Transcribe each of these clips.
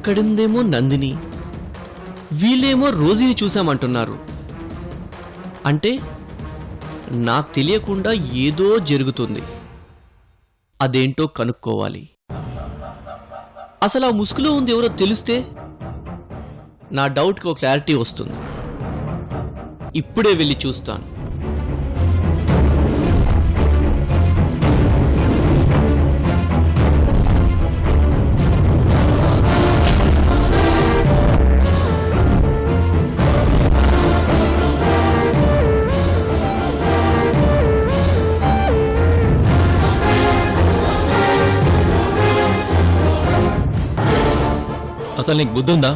అక్కడుందేమో నందిని, వీళ్ళేమో రోజీని చూసామంటున్నారు. అంటే నాకు తెలియకుండా ఏదో జరుగుతుంది. అదేంటో కనుక్కోవాలి. అసలు ఆ ముసుగులో ఉంది ఎవరో తెలిస్తే నా డౌట్కి ఒక క్లారిటీ వస్తుంది. ఇప్పుడే వెళ్ళి చూస్తాను. అసలు నీకు బుద్ధుందా?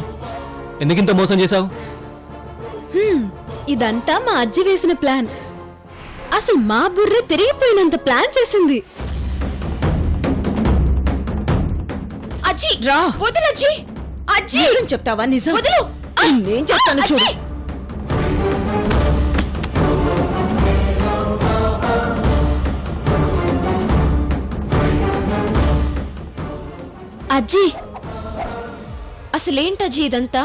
ఎందుకింత మోసం చేశావు? ఇదంతా మా అజ్జి వేసిన ప్లాన్. అసలు మా బుర్ర తిరిగిపోయినంత ప్లాన్ చేసింది. అజ్జి రా, వదిలు అజ్జి. అజ్జి ఏం చెప్తావా? నిజం వదిలు. నేను చెప్తాను చూడు. అజ్జి అసలేంటజ్జి ఇదంతా?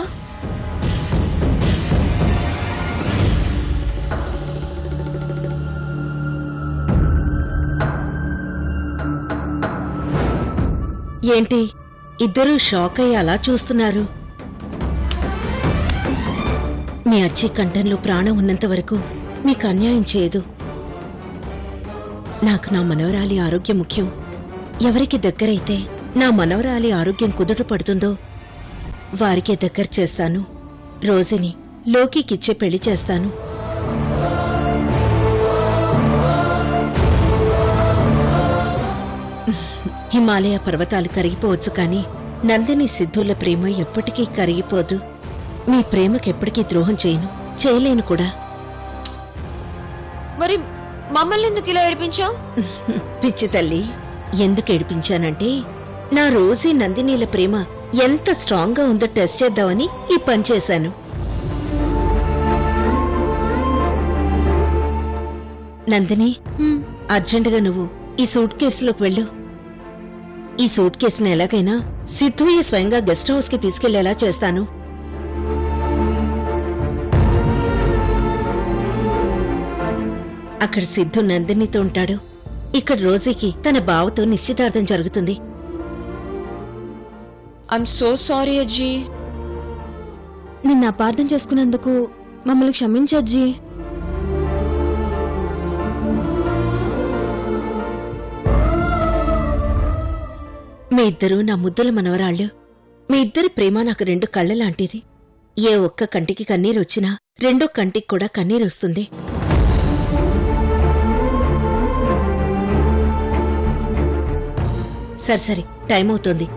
ఏంటి ఇద్దరూ షాక్ అయ్యి అలా చూస్తున్నారు? మీ అజ్జి కంఠంలో ప్రాణం ఉన్నంత వరకు మీకు అన్యాయం చేయదు. నాకు నా మనవరాలి ఆరోగ్యం ముఖ్యం. ఎవరికి దగ్గరైతే నా మనవరాలి ఆరోగ్యం కుదుట పడుతుందో వారికే దగ్గర చేస్తాను. రోజుని లోకికిచ్చే పెళ్లి చేస్తాను. హిమాలయ పర్వతాలు కరిగిపోవచ్చు, కానీ నందిని సిద్ధుల ప్రేమ ఎప్పటికీ కరిగిపోదు. మీ ప్రేమకెప్పటికీ ద్రోహం చేయను, చేయలేను కూడా. మరి మమ్మల్ని ఎందుకు ఇలా ఏడిపించావు? పిచ్చి తల్లి, ఎందుకు ఏడిపించానంటే నా రోజీ నందినీల ప్రేమ ఎంత స్ట్రాంగ్ గా ఉందో టెస్ట్ చేద్దామని ఈ పని చేశాను. నందిని, అర్జెంటుగా నువ్వు ఈ సూట్ కేసులోకి వెళ్ళు. ఈ సూట్ కేసును ఎలాగైనా సిద్ధుయ్య స్వయంగా గెస్ట్ హౌస్ కి తీసుకెళ్లేలా చేస్తాను. అక్కడ సిద్ధు నందినితో ఉంటాడు. ఇక్కడ రోజీకి తన బావతో నిశ్చితార్థం జరుగుతుంది. ఐఎమ్ సో సారీ అజ్జి. నిన్ను అపార్థం చేసుకున్నందుకు మమ్మల్ని క్షమించజ్జి. మీ ఇద్దరూ నా ముద్దుల మనవరాళ్ళు. మీ ఇద్దరి ప్రేమ నాకు రెండు కళ్ళ లాంటిది. ఏ ఒక్క కంటికి కన్నీరు వచ్చినా రెండో కంటికి కూడా కన్నీరు వస్తుంది. సరే టైం అవుతోంది.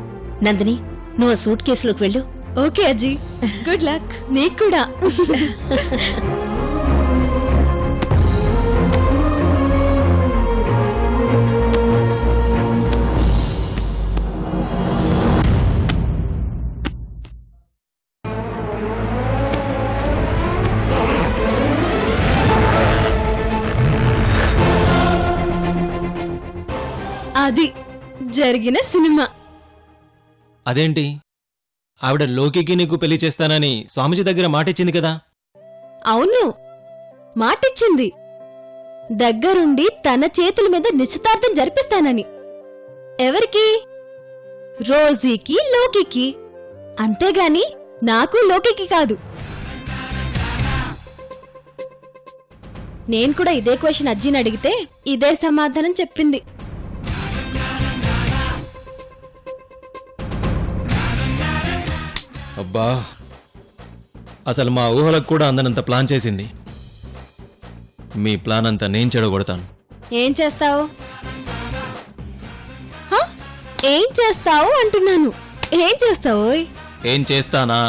నందిని, నువ్వు ఆ సూట్ కేసులోకి వెళ్ళు. ఓకే అజ్జి, గుడ్ లక్. నీకు కూడా. అది జరిగిన సినిమా. అదేంటి, ఆవిడ లోకికి నీకు పెళ్లి చేస్తానని స్వామిజీ దగ్గర మాటిచ్చింది కదా? అవును, మాటిచ్చింది. దగ్గరుండి తన చేతుల మీద నిశ్చితార్థం జరిపిస్తానని. ఎవరికి? రోజీకి, లోకికి. అంతేగాని నాకు లోకికి కాదు. నేను కూడా ఇదే క్వశ్చన్ అజ్జిని అడిగితే ఇదే సమాధానం చెప్పింది. అబ్బా, అసలు మా ఊహలకు కూడా అందనంత ప్లాన్ చేసింది. మీ ప్లాన్ అంతా నేను చెడగొడతాను. ఏం చేస్తావు? ఏం చేస్తావు అంటున్నాను. ఏం చేస్తావు? ఏం చేస్తానా?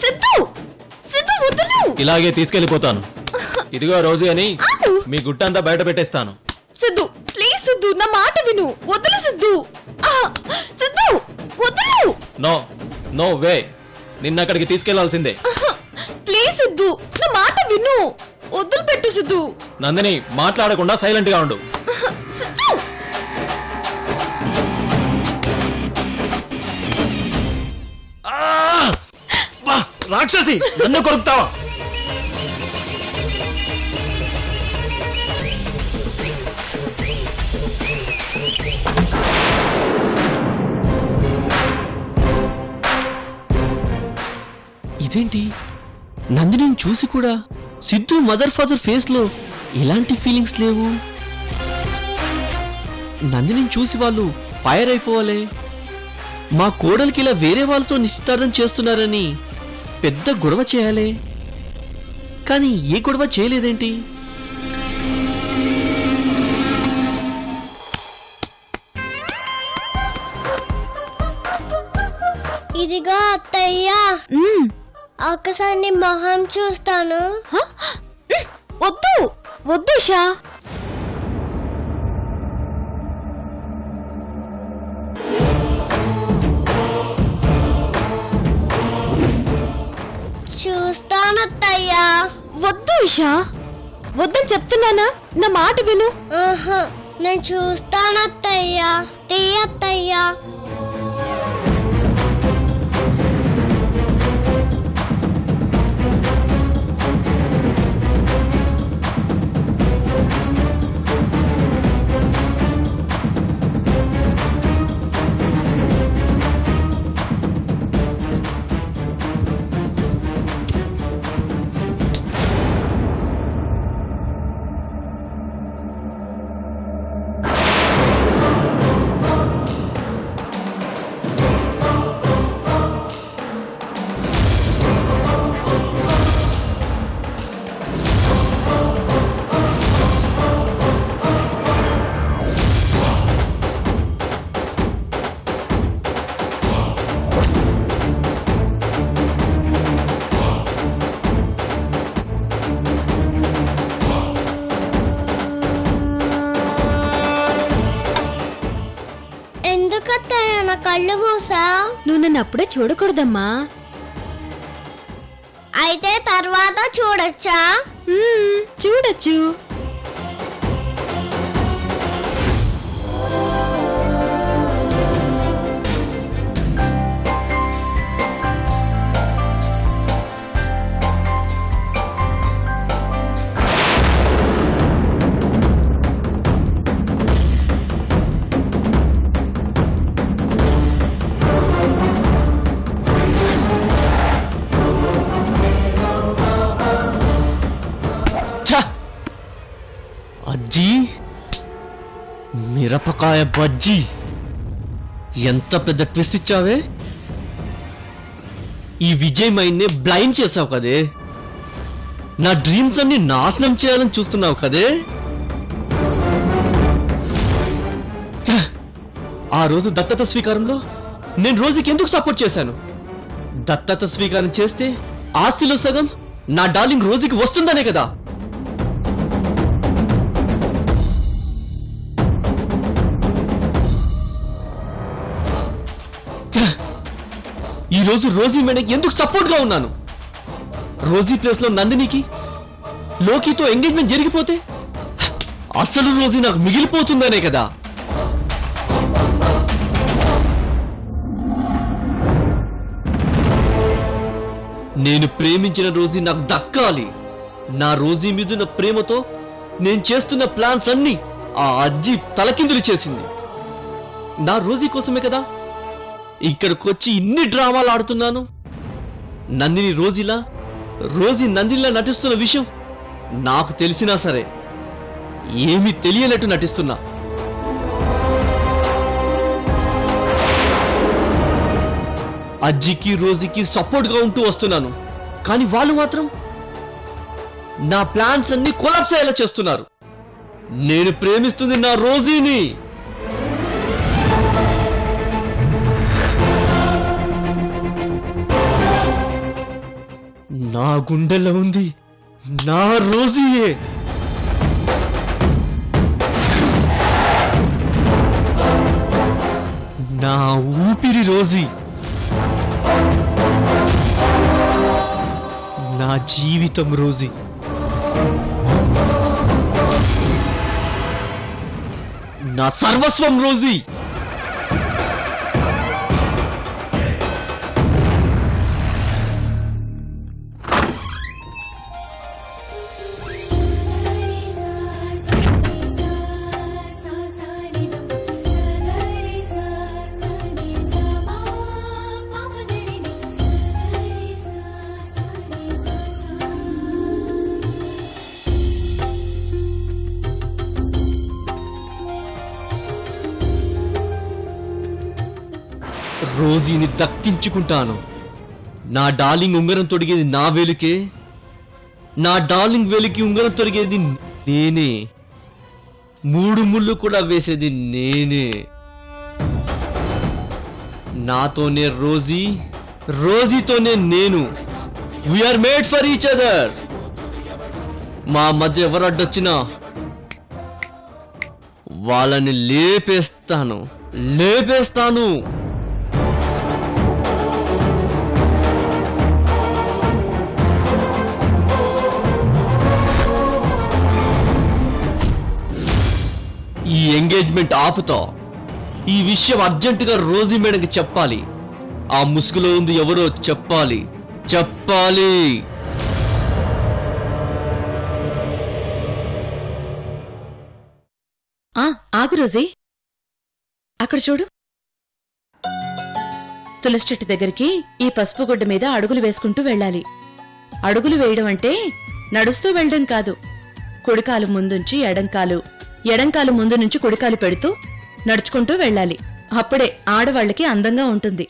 సిద్ధు, సిద్ధు వద్దు. ఇలాగే తీసుకెళ్లిపోతాను. ఇదిగో రోజు అని మీ గుట్టంతా బయట పెట్టేస్తాను. సిద్ధు ప్లీజ్, సిద్ధు నా మాట విను. వద్దులు సిద్ధు. సిద్ధు వద్దులు. నో నో వే, నిన్నక్కడికి తీసుకెళ్లాల్సిందే. ప్లీజ్ సిద్ధు నా మాట విను. వద్దులు పెట్టు సిద్ధు. నందిని, మాట్లాడకుండా సైలెంట్ గా ఉండు. సిద్ధు రాక్షసి నన్ను కొరుకుతావా? ఇదేంటి నందినిని చూసి కూడా సిద్ధు మదర్ ఫాదర్ ఫేస్ లో ఎలాంటి ఫీలింగ్స్ లేవు. నందినిని చూసి వాళ్ళు ఫైర్ అయిపోవాలే. మా కోడలికి ఇలా వేరే వాళ్ళతో నిశ్చితార్థం చేస్తున్నారని పెద్ద గొడవ చేయాలి. కానీ ఏ గొడవ చేయలేదేంటి? ఇదిగో అత్తయ్య, ఒక్కసారి మొహం చూస్తాను. వద్దు వద్దు షా. చూస్తాను అత్తయ్య. వద్దు ఇషా, వద్దని చెప్తున్నానా, నా మాట విను. నేను చూస్తాను అత్తయ్య. టీ అత్తయ్య. ఎందుకత్తయ్య నా కళ్ళు మూసా? నువ్వు నన్ను అప్పుడే చూడకూడదమ్మా. అయితే తర్వాత చూడొచ్చా? చూడొచ్చు. అజ్జీ, మిరపకాయ బజ్జీ, ఎంత పెద్ద ట్విస్ట్ ఇచ్చావే. ఈ విజయ్ మైండ్ని బ్లైండ్ చేసావు కదే. నా డ్రీమ్స్ అన్ని నాశనం చేయాలని చూస్తున్నావు కదే. ఆ రోజు దత్తత స్వీకారంలో నేను రోజుకి ఎందుకు సపోర్ట్ చేశాను? దత్తత స్వీకారం చేస్తే ఆస్తిలో సగం నా డార్లింగ్ రోజుకి వస్తుందనే కదా. ఈ రోజు రోజీ మేడకి ఎందుకు సపోర్ట్ గా ఉన్నాను? రోజీ ప్లేస్ లో నందినికి లోకితో ఎంగేజ్మెంట్ జరిగిపోతే అసలు రోజీ నాకు మిగిలిపోతుందనే కదా. నేను ప్రేమించిన రోజీ నాకు దక్కాలి. నా రోజీ మీదున్న ప్రేమతో నేను చేస్తున్న ప్లాన్స్ అన్ని ఆ అజ్జి తలకిందులు చేసింది. నా రోజీ కోసమే కదా ఇక్కడికొచ్చి ఇన్ని డ్రామాలు ఆడుతున్నాను. నందిని రోజీలా, రోజీ నందినిలా నటిస్తున్న విషయం నాకు తెలిసినా సరే ఏమీ తెలియనట్టు నటిస్తున్నా. అజ్జికి రోజీకి సపోర్ట్గా ఉంటూ వస్తున్నాను. కానీ వాళ్ళు మాత్రం నా ప్లాన్స్ అన్ని కొలాప్స్ అయ్యేలా చేస్తున్నారు. నేను ప్రేమిస్తుంది నా రోజీని. నా గుండెల్లో ఉంది నా రోజీయే. నా ఊపిరి రోజీ. నా జీవితం రోజీ. నా సర్వస్వం రోజీ. రోజీని దక్కించుకుంటాను. నా డార్లింగ్ ఉంగరం తొడిగేది నా వేలికే, నా డార్లింగ్ వేలికి ఉంగరం తొడిగేది నేనే, 3 ముళ్ళు కూడా వేసేది నేనే. నాతోనే రోజీ, రోజీతోనే నేను. We are made for each other. మా మధ్య ఎవరు అడ్డొచ్చినా వాళ్ళని లేపేస్తాను. ఈ ఎంగేజ్మెంట్ ఆపుతా. ఈ విషయం అర్జెంటుగా రోజీ మేడంకి చెప్పాలి. ఆ ముసుగులో ఉంది ఎవరో చెప్పాలి. ఆగు రోజీ, అక్కడ చూడు. తులసి చెట్టు దగ్గరికి ఈ పసుపు గుడ్డ మీద అడుగులు వేసుకుంటూ వెళ్ళాలి. అడుగులు వేయడం అంటే నడుస్తూ వెళ్ళడం కాదు. కుడికాలు ముందుంచి ఎడంకాలు ముందు నుంచి కుడికాలు పెడుతూ నడుచుకుంటూ వెళ్ళాలి. అప్పుడే ఆడవాళ్ళకి అందంగా ఉంటుంది.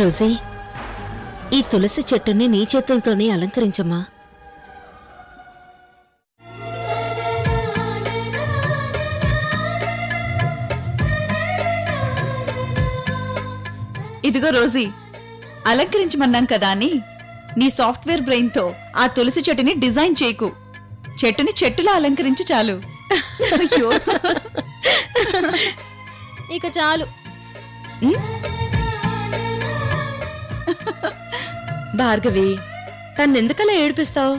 రోజీ, ఈ తులసి చెట్టుని నీ చేతులతోనే అలంకరించమ్మా. ఇదిగో రోజీ, అలంకరించమన్నాం కదా అని నీ సాఫ్ట్వేర్ బ్రెయిన్ తో ఆ తులసి చెట్టుని డిజైన్ చేయకు. చెట్టుని చెట్టులా అలంకరించు చాలు. అయ్యో, ఇక చాలు. భార్గవి, తన్నెందుకలా ఏడిపిస్తావు?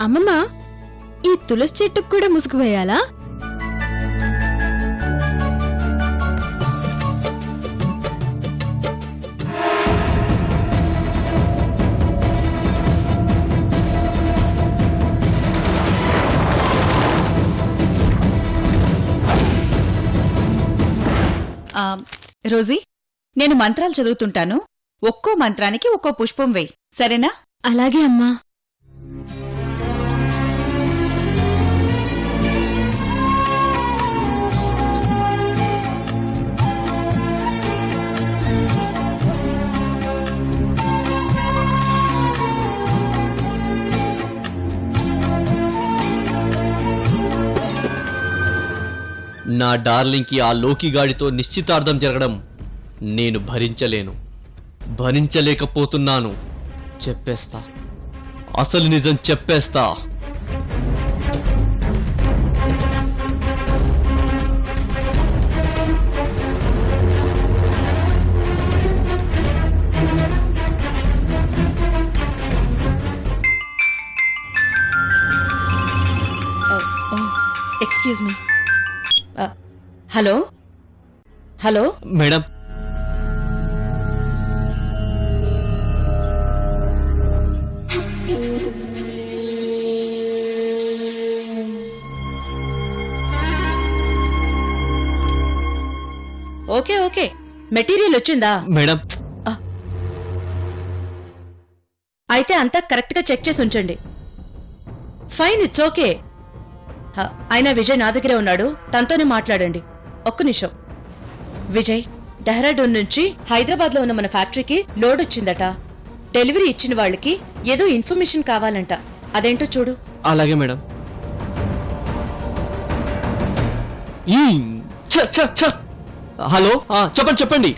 అమ్మమ్మ, ఈ తులసి చెట్టుకు కూడా ముసుగు వేయాలా? రోజీ, నేను మంత్రాలు చదువుతుంటాను. ఒక్కో మంత్రానికి ఒక్కో పుష్పం వేయి, సరేనా? అలాగే అమ్మా. నా డార్లింగ్కి ఆ లోకిగాడితో నిశ్చితార్థం జరగడం నేను భరించలేకపోతున్నాను. చెప్పేస్తా, అసలు నిజం చెప్పేస్తా. Excuse me. Hello hello madam, okay okay, material వచ్చిందా? మేడం అయితే అంతా కరెక్ట్ గా చెక్ చేసి ఉంచండి. Fine, it's okay. అయినా విజయ్ నా దగ్గరే ఉన్నాడు, తనతోనే మాట్లాడండి. ఒక్క నిమిషం. విజయ్, డెహ్రాడూన్ నుంచి హైదరాబాద్ లో ఉన్న మన ఫ్యాక్టరీకి లోడ్ వచ్చిందట. డెలివరీ ఇచ్చిన వాళ్ళకి ఏదో ఇన్ఫర్మేషన్ కావాలంట. అదేంటో చూడు. అలాగే మేడం. హలో, చెప్పండి చెప్పండి.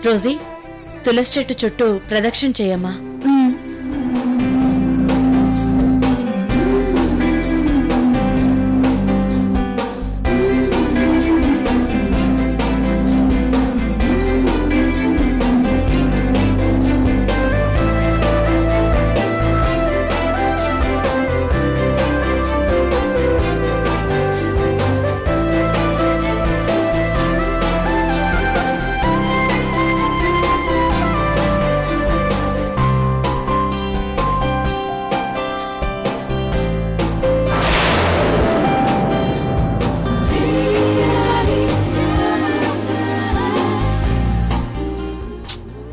రోజీ, తులసి చెట్టు చుట్టూ ప్రదక్షిణ చేయమ్మా.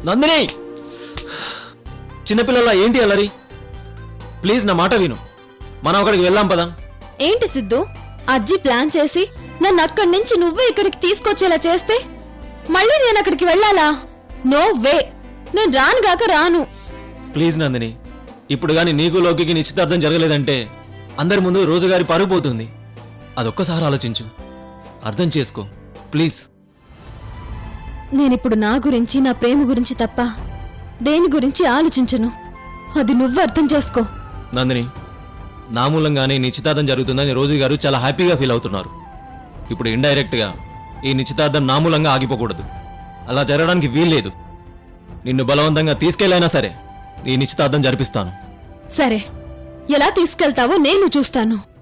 నందిని, చిన్నపిల్లల ఏంటి అల్లరి? ప్లీజ్ నా మాట విను, మనం అక్కడికి వెళ్దాం పదా. ఏంటి సిద్ధు, అజ్జి ప్లాన్ చేసి నన్ను అక్కడి నుంచి నువ్వే ఇక్కడికి తీసుకొచ్చేలా చేస్తే మళ్ళీ నేను అక్కడికి వెళ్ళాలా? నో వే, నేను రానుగాక రాను. ప్లీజ్ నందిని, ఇప్పుడు గాని నీకు లోకికి నిశ్చితార్థం జరగలేదంటే అందరి ముందు రోజుగారి పరుగు పోతుంది. అదొక్కసారి ఆలోచించు, అర్థం చేసుకో ప్లీజ్. నేనిప్పుడు నా గురించి, నా ప్రేమ గురించి తప్ప దేని గురించి ఆలోచించను. అది నువ్వు అర్థం చేసుకో. నందిని, నా మూలంగానే నిశ్చితార్థం జరుగుతుందని రోజు గారు చాలా హ్యాపీగా ఫీల్ అవుతున్నారు. ఇప్పుడు ఇండైరెక్ట్ గా ఈ నిశ్చితార్థం నా మూలంగా ఆగిపోకూడదు. అలా జరగడానికి వీల్లేదు. నిన్ను బలవంతంగా తీసుకెళ్ళైనా సరే ఈ నిశ్చితార్థం జరిపిస్తాను. సరే, ఎలా తీసుకెళ్తావో నేను చూస్తాను.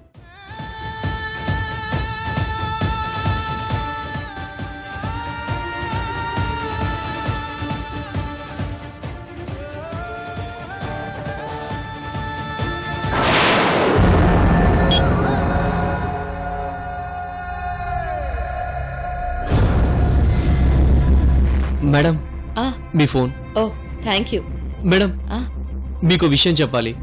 మేడం, ఆ, మీ phone. Oh thank you. Madam, ఆ, మీకు విషయం చెప్పాలి.